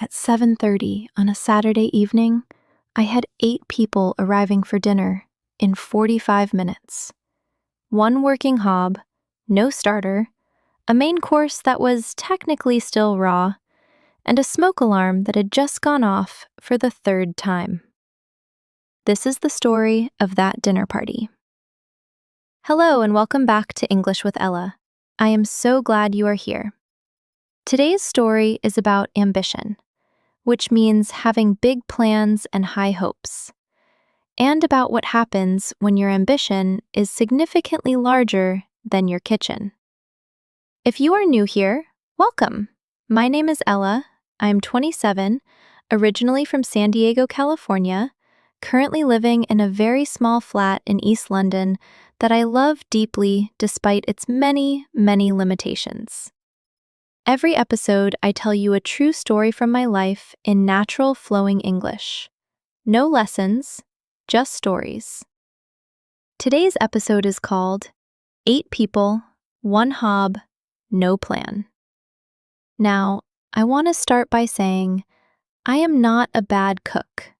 At 7:30 on a Saturday evening, I had 8 people arriving for dinner in 45 minutes. One working hob, no starter, a main course that was technically still raw, and a smoke alarm that had just gone off for the 3rd time. This is the story of that dinner party. Hello and welcome back to English with Ella. I am so glad you are here. Today's story is about ambition, which means having big plans and high hopes, and about what happens when your ambition is significantly larger than your kitchen. If you are new here, welcome. My name is Ella. I'm 27, originally from San Diego, California, currently living in a very small flat in East London that I love deeply despite its many, many limitations. Every episode, I tell you a true story from my life in natural flowing English. No lessons, just stories. Today's episode is called 8 People, 1 Hob, No Plan. Now, I want to start by saying, I am not a bad cook.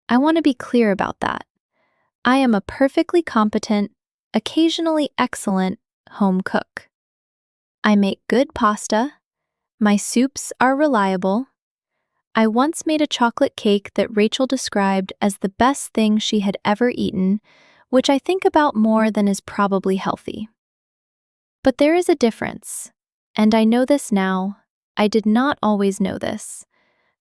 I want to be clear about that. I am a perfectly competent, occasionally excellent home cook. I make good pasta. My soups are reliable. I once made a chocolate cake that Rachel described as the best thing she had ever eaten, which I think about more than is probably healthy. But there is a difference, and I know this now, I did not always know this,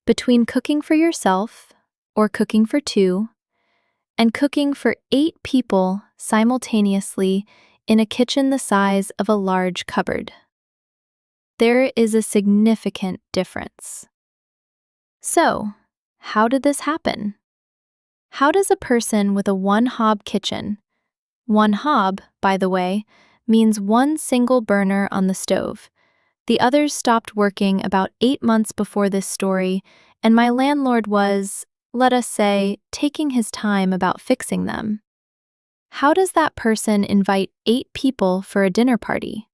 between cooking for yourself, or cooking for 2, and cooking for 8 people simultaneously in a kitchen the size of a large cupboard. There is a significant difference. So, how did this happen? How does a person with a 1 hob kitchen, 1 hob, by the way, means 1 single burner on the stove. The others stopped working about 8 months before this story, and my landlord was, let us say, taking his time about fixing them. How does that person invite 8 people for a dinner party?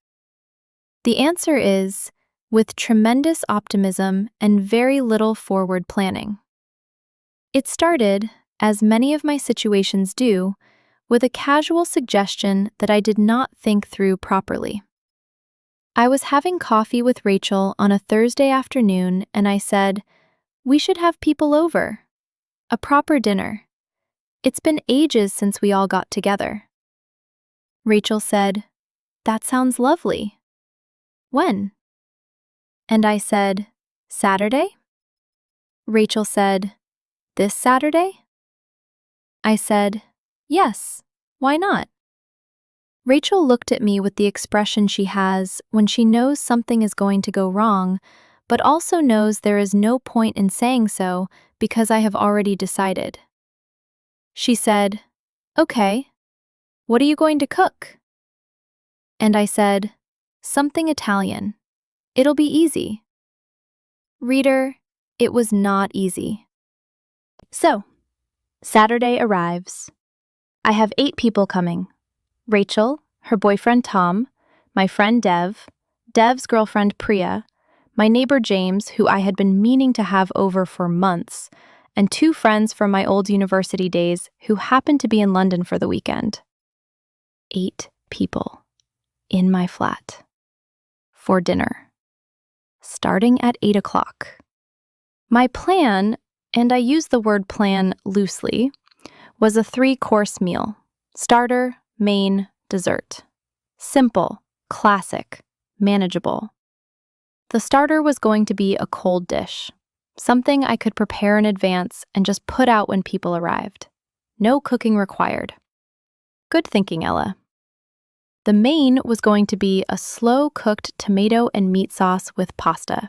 The answer is, with tremendous optimism and very little forward planning. It started, as many of my situations do, with a casual suggestion that I did not think through properly. I was having coffee with Rachel on a Thursday afternoon and I said, "We should have people over. A proper dinner. It's been ages since we all got together." Rachel said, "That sounds lovely. When?" And I said, "Saturday?" Rachel said, "This Saturday?" I said, "Yes, why not?" Rachel looked at me with the expression she has when she knows something is going to go wrong, but also knows there is no point in saying so because I have already decided. She said, "Okay, what are you going to cook?" And I said, "Something Italian. It'll be easy." Reader, it was not easy. So, Saturday arrives. I have 8 people coming. Rachel, her boyfriend Tom, my friend Dev's girlfriend Priya, my neighbor James, who I had been meaning to have over for months, and 2 friends from my old university days who happened to be in London for the weekend. 8 people in my flat for dinner, starting at 8 o'clock. My plan, and I use the word plan loosely, was a 3-course meal: starter, main, dessert. Simple, classic, manageable. The starter was going to be a cold dish, something I could prepare in advance and just put out when people arrived. No cooking required. Good thinking, Ella. The main was going to be a slow-cooked tomato and meat sauce with pasta.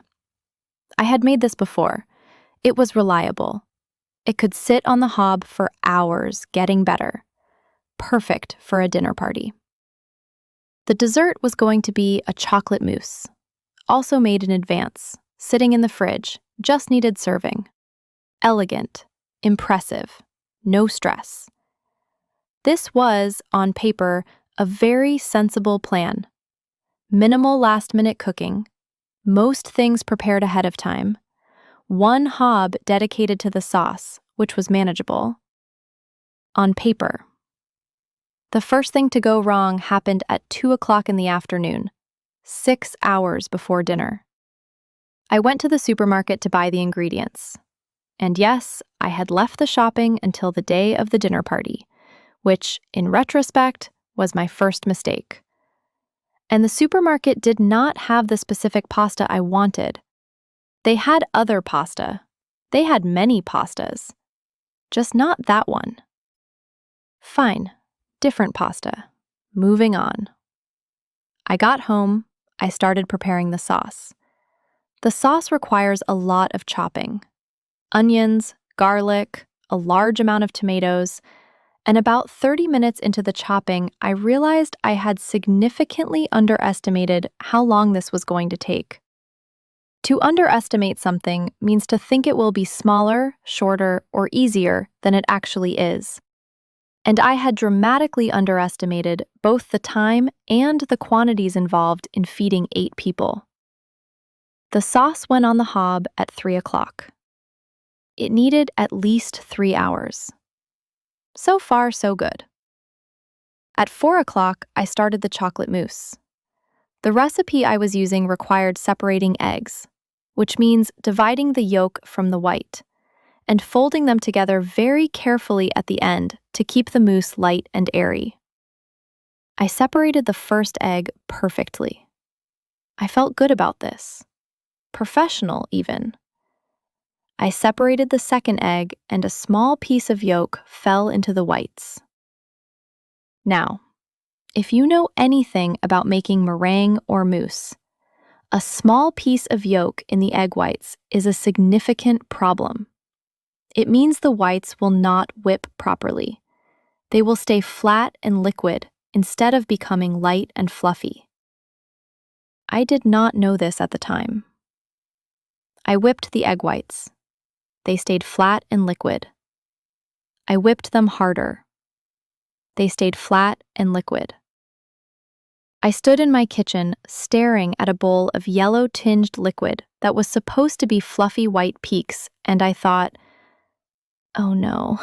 I had made this before. It was reliable. It could sit on the hob for hours, getting better. Perfect for a dinner party. The dessert was going to be a chocolate mousse, also made in advance, sitting in the fridge, just needed serving. Elegant, impressive, no stress. This was, on paper, a very sensible plan. Minimal last-minute cooking, most things prepared ahead of time, one hob dedicated to the sauce, which was manageable. On paper. The first thing to go wrong happened at 2 o'clock in the afternoon, 6 hours before dinner. I went to the supermarket to buy the ingredients. And yes, I had left the shopping until the day of the dinner party, which, in retrospect, was my first mistake. And the supermarket did not have the specific pasta I wanted. They had other pasta. They had many pastas. Just not that one. Fine, different pasta. Moving on. I got home. I started preparing the sauce. The sauce requires a lot of chopping. Onions, garlic, a large amount of tomatoes, and about 30 minutes into the chopping, I realized I had significantly underestimated how long this was going to take. To underestimate something means to think it will be smaller, shorter, or easier than it actually is. And I had dramatically underestimated both the time and the quantities involved in feeding 8 people. The sauce went on the hob at 3 o'clock. It needed at least 3 hours. So far, so good. At 4 o'clock, I started the chocolate mousse. The recipe I was using required separating eggs, which means dividing the yolk from the white, and folding them together very carefully at the end to keep the mousse light and airy. I separated the first egg perfectly. I felt good about this. Professional, even. I separated the second egg, and a small piece of yolk fell into the whites. Now, if you know anything about making meringue or mousse, a small piece of yolk in the egg whites is a significant problem. It means the whites will not whip properly. They will stay flat and liquid instead of becoming light and fluffy. I did not know this at the time. I whipped the egg whites. They stayed flat and liquid. I whipped them harder. They stayed flat and liquid. I stood in my kitchen staring at a bowl of yellow-tinged liquid that was supposed to be fluffy white peaks, and I thought, oh no.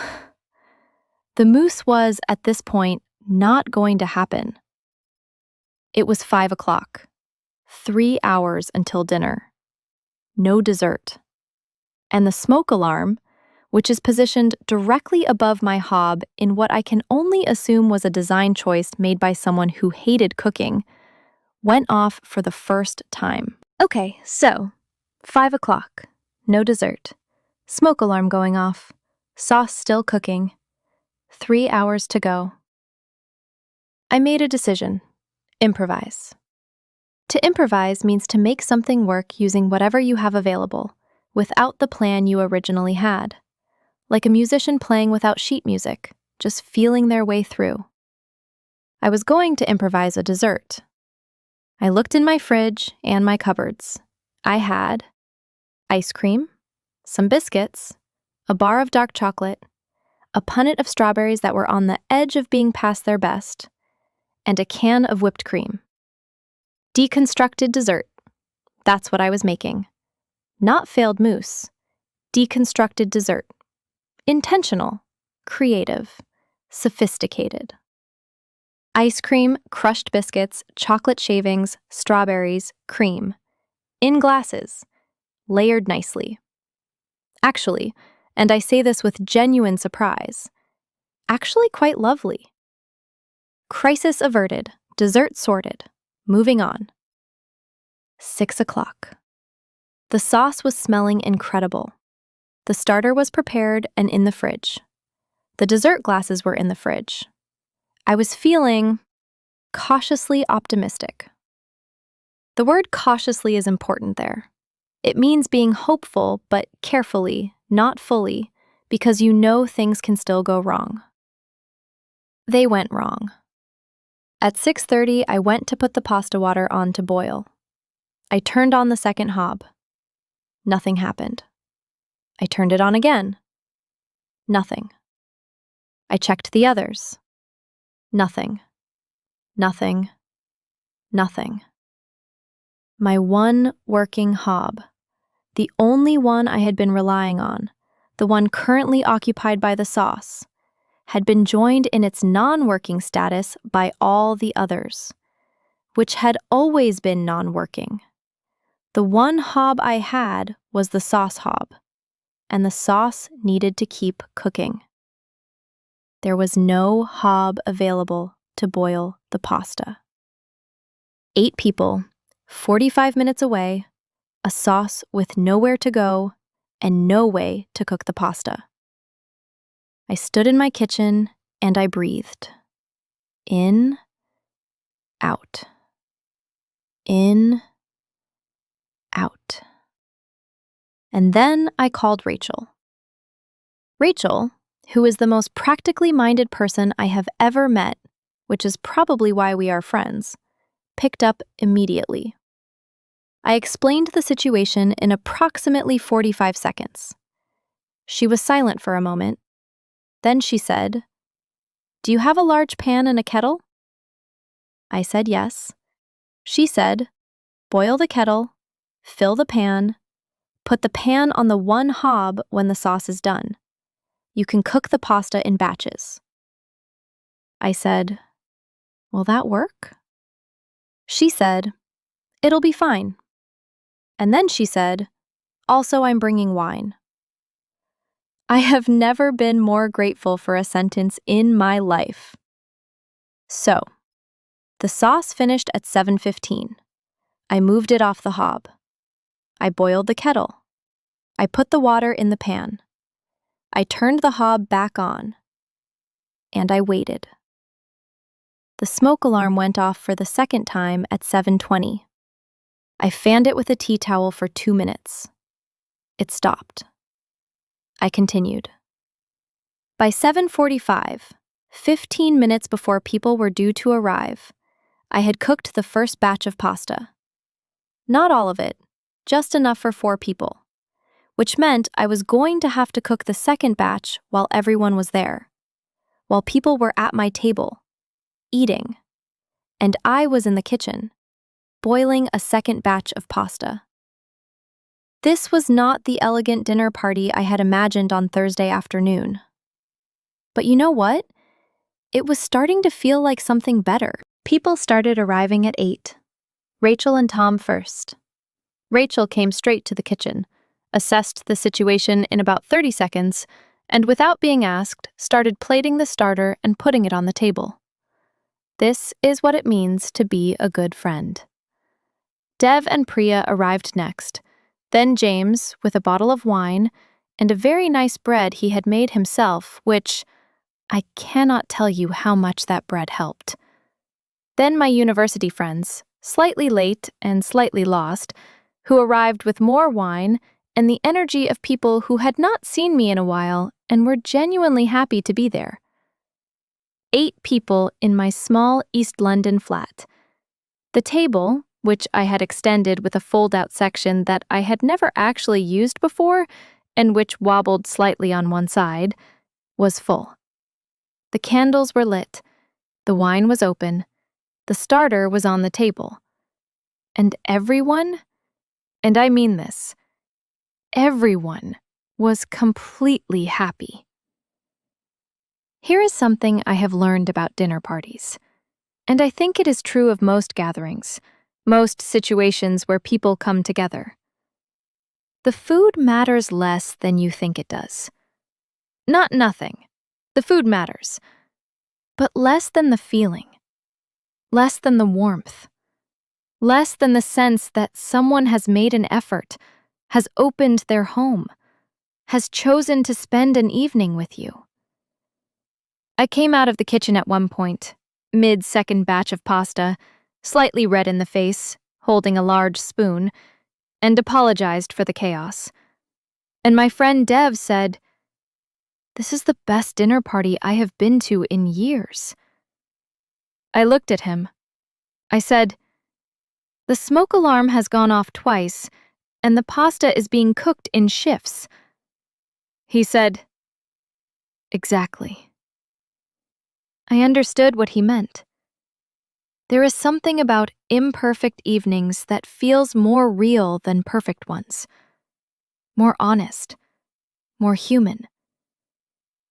The mousse was, at this point, not going to happen. It was 5 o'clock. 3 hours until dinner. No dessert. And the smoke alarm, which is positioned directly above my hob in what I can only assume was a design choice made by someone who hated cooking, went off for the first time. Okay, so 5 o'clock, no dessert, smoke alarm going off, sauce still cooking, 3 hours to go. I made a decision. Improvise. To improvise means to make something work using whatever you have available, without the plan you originally had. Like a musician playing without sheet music, just feeling their way through. I was going to improvise a dessert. I looked in my fridge and my cupboards. I had ice cream, some biscuits, a bar of dark chocolate, a punnet of strawberries that were on the edge of being past their best, and a can of whipped cream. Deconstructed dessert. That's what I was making. Not failed mousse. Deconstructed dessert. Intentional, creative, sophisticated. Ice cream, crushed biscuits, chocolate shavings, strawberries, cream. In glasses, layered nicely. Actually, and I say this with genuine surprise, actually quite lovely. Crisis averted, dessert sorted, moving on. 6 o'clock. The sauce was smelling incredible. The starter was prepared and in the fridge. The dessert glasses were in the fridge. I was feeling cautiously optimistic. The word cautiously is important there. It means being hopeful, but carefully, not fully, because you know things can still go wrong. They went wrong. At 6:30, I went to put the pasta water on to boil. I turned on the second hob. Nothing happened. I turned it on again. Nothing. I checked the others. Nothing. Nothing. Nothing. My one working hob. the only one I had been relying on, the one currently occupied by the sauce, had been joined in its non-working status by all the others, which had always been non-working. The one hob I had was the sauce hob, and the sauce needed to keep cooking. There was no hob available to boil the pasta. 8 people, 45 minutes away, a sauce with nowhere to go and no way to cook the pasta. I stood in my kitchen and I breathed. In, out. In, out. And then I called Rachel. Rachel, who is the most practically minded person I have ever met, which is probably why we are friends, picked up immediately. I explained the situation in approximately 45 seconds. She was silent for a moment. Then she said, "Do you have a large pan and a kettle?" I said yes. She said, "Boil the kettle, fill the pan, put the pan on the one hob when the sauce is done. You can cook the pasta in batches." I said, "Will that work?" She said, "It'll be fine." And then she said, "Also, I'm bringing wine." I have never been more grateful for a sentence in my life. So, the sauce finished at 7:15. I moved it off the hob. I boiled the kettle. I put the water in the pan. I turned the hob back on. And I waited. The smoke alarm went off for the second time at 7:20. I fanned it with a tea towel for 2 minutes. It stopped. I continued. By 7:45, 15 minutes before people were due to arrive, I had cooked the first batch of pasta. Not all of it, just enough for 4 people, which meant I was going to have to cook the second batch while everyone was there, while people were at my table, eating, and I was in the kitchen, boiling a second batch of pasta. This was not the elegant dinner party I had imagined on Thursday afternoon. But you know what? It was starting to feel like something better. People started arriving at 8. Rachel and Tom first. Rachel came straight to the kitchen, assessed the situation in about 30 seconds, and without being asked, started plating the starter and putting it on the table. This is what it means to be a good friend. Dev and Priya arrived next, then James with a bottle of wine and a very nice bread he had made himself, which I cannot tell you how much that bread helped. Then my university friends, slightly late and slightly lost, who arrived with more wine and the energy of people who had not seen me in a while and were genuinely happy to be there. 8 people in my small East London flat. The table, which I had extended with a fold-out section that I had never actually used before and which wobbled slightly on one side, was full. The candles were lit, the wine was open, the starter was on the table. And everyone, and I mean this, everyone was completely happy. Here is something I have learned about dinner parties, and I think it is true of most gatherings, most situations where people come together. The food matters less than you think it does. Not nothing. The food matters. But less than the feeling. Less than the warmth. Less than the sense that someone has made an effort, has opened their home, has chosen to spend an evening with you. I came out of the kitchen at one point, mid-second batch of pasta, slightly red in the face, holding a large spoon, and apologized for the chaos. And my friend Dev said, "This is the best dinner party I have been to in years." I looked at him. I said, "The smoke alarm has gone off twice, and the pasta is being cooked in shifts." He said, "Exactly." I understood what he meant. There is something about imperfect evenings that feels more real than perfect ones. more honest, more human.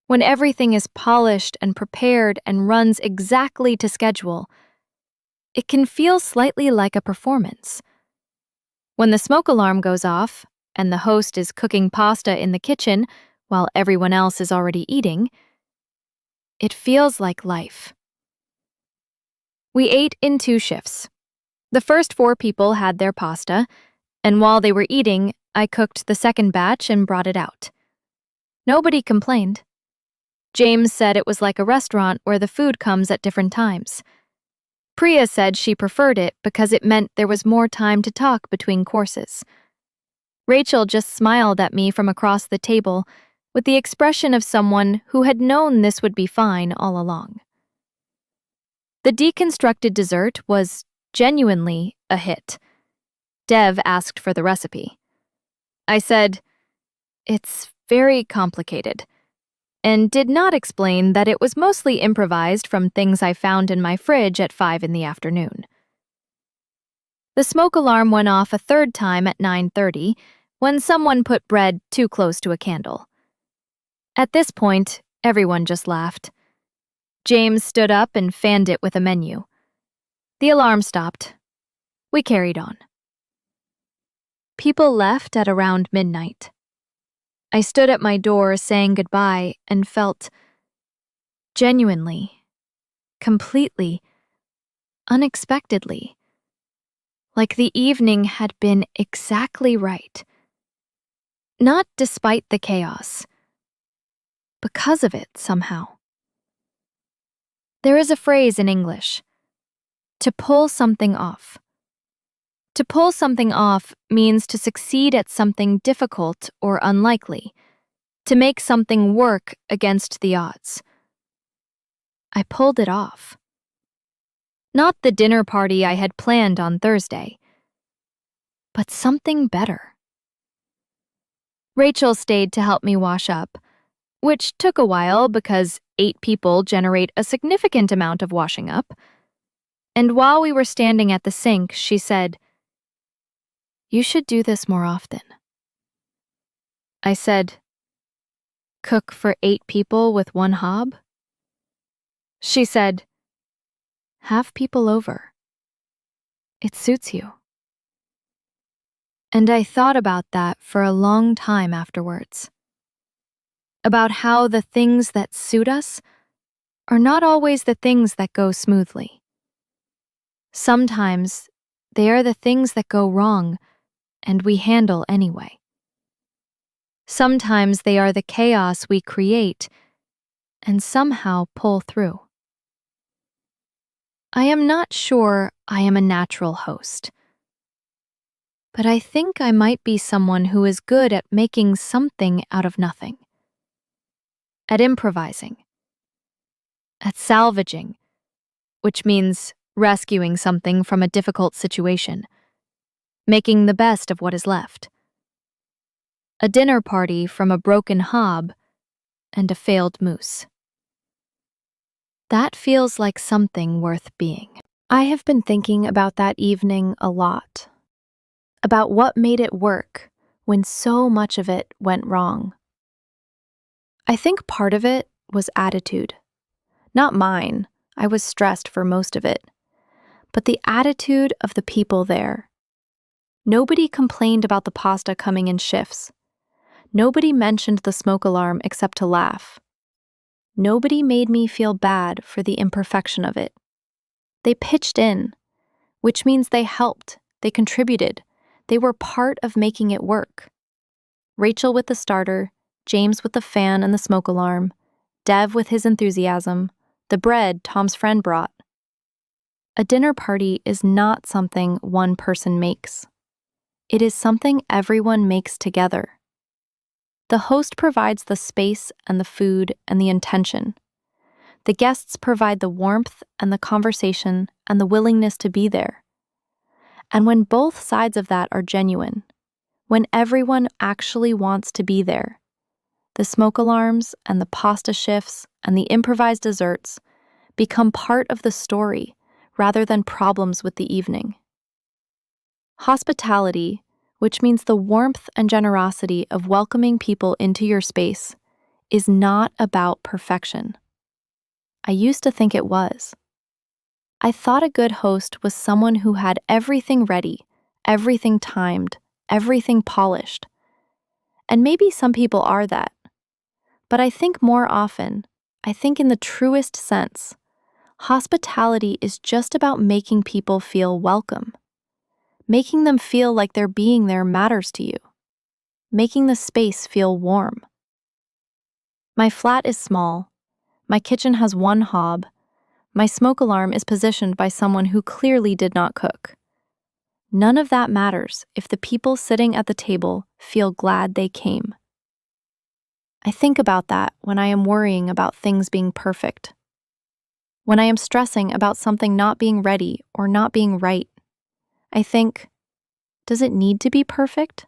When everything is polished and prepared and runs exactly to schedule, it can feel slightly like a performance. When the smoke alarm goes off and the host is cooking pasta in the kitchen while everyone else is already eating, it feels like life. We ate in 2 shifts. The first 4 people had their pasta, and while they were eating, I cooked the second batch and brought it out. Nobody complained. James said it was like a restaurant where the food comes at different times. Priya said she preferred it because it meant there was more time to talk between courses. Rachel just smiled at me from across the table with the expression of someone who had known this would be fine all along. The deconstructed dessert was genuinely a hit. Dev asked for the recipe. I said, "It's very complicated," and did not explain that it was mostly improvised from things I found in my fridge at 5 in the afternoon. The smoke alarm went off a third time at 9:30 when someone put bread too close to a candle. At this point, everyone just laughed. James stood up and fanned it with a menu. The alarm stopped. We carried on. People left at around midnight. I stood at my door saying goodbye and felt genuinely, completely, unexpectedly, like the evening had been exactly right. Not despite the chaos, because of it somehow. There is a phrase in English, to pull something off. To pull something off means to succeed at something difficult or unlikely, to make something work against the odds. I pulled it off. Not the dinner party I had planned on Thursday, but something better. Rachel stayed to help me wash up, which took a while because 8 people generate a significant amount of washing up. And while we were standing at the sink, she said, "You should do this more often." I said, "Cook for 8 people with 1 hob?" She said, "Have people over. It suits you." And I thought about that for a long time afterwards. About how the things that suit us are not always the things that go smoothly. Sometimes they are the things that go wrong and we handle anyway. Sometimes they are the chaos we create and somehow pull through. I am not sure I am a natural host, but I think I might be someone who is good at making something out of nothing, at improvising, at salvaging, which means rescuing something from a difficult situation, making the best of what is left. A dinner party from a broken hob and a failed moose. That feels like something worth being. I have been thinking about that evening a lot, about what made it work when so much of it went wrong. I think part of it was attitude. Not mine, I was stressed for most of it, but the attitude of the people there. Nobody complained about the pasta coming in shifts. Nobody mentioned the smoke alarm except to laugh. Nobody made me feel bad for the imperfection of it. They pitched in, which means they helped, they contributed, they were part of making it work. Rachel with the starter, James with the fan and the smoke alarm, Dev with his enthusiasm, the bread Tom's friend brought. A dinner party is not something one person makes. It is something everyone makes together. The host provides the space and the food and the intention. The guests provide the warmth and the conversation and the willingness to be there. And when both sides of that are genuine, when everyone actually wants to be there, the smoke alarms and the pasta shifts and the improvised desserts become part of the story rather than problems with the evening. Hospitality, which means the warmth and generosity of welcoming people into your space is not about perfection. I used to think it was. I thought a good host was someone who had everything ready, everything timed, everything polished. And maybe some people are that. But I think more often, I think in the truest sense, hospitality is just about making people feel welcome. Making them feel like their being there matters to you. Making the space feel warm. My flat is small. My kitchen has one hob. My smoke alarm is positioned by someone who clearly did not cook. None of that matters if the people sitting at the table feel glad they came. I think about that when I am worrying about things being perfect. When I am stressing about something not being ready or not being right, I think, does it need to be perfect?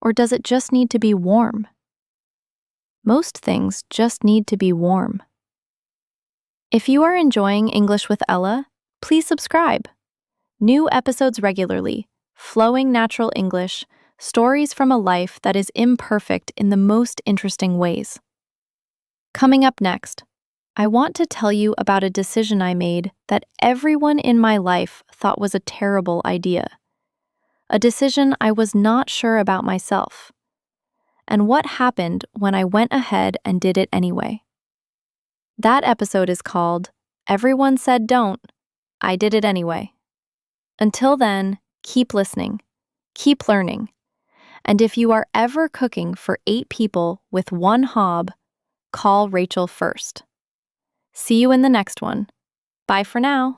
Or does it just need to be warm? Most things just need to be warm. If you are enjoying English with Ella, please subscribe. New episodes regularly, flowing natural English, stories from a life that is imperfect in the most interesting ways. Coming up next, I want to tell you about a decision I made that everyone in my life thought was a terrible idea. A decision I was not sure about myself. And what happened when I went ahead and did it anyway. That episode is called Everyone Said Don't, I Did It Anyway. Until then, keep listening, keep learning, and if you are ever cooking for 8 people with one hob, call Rachel first. See you in the next one. Bye for now.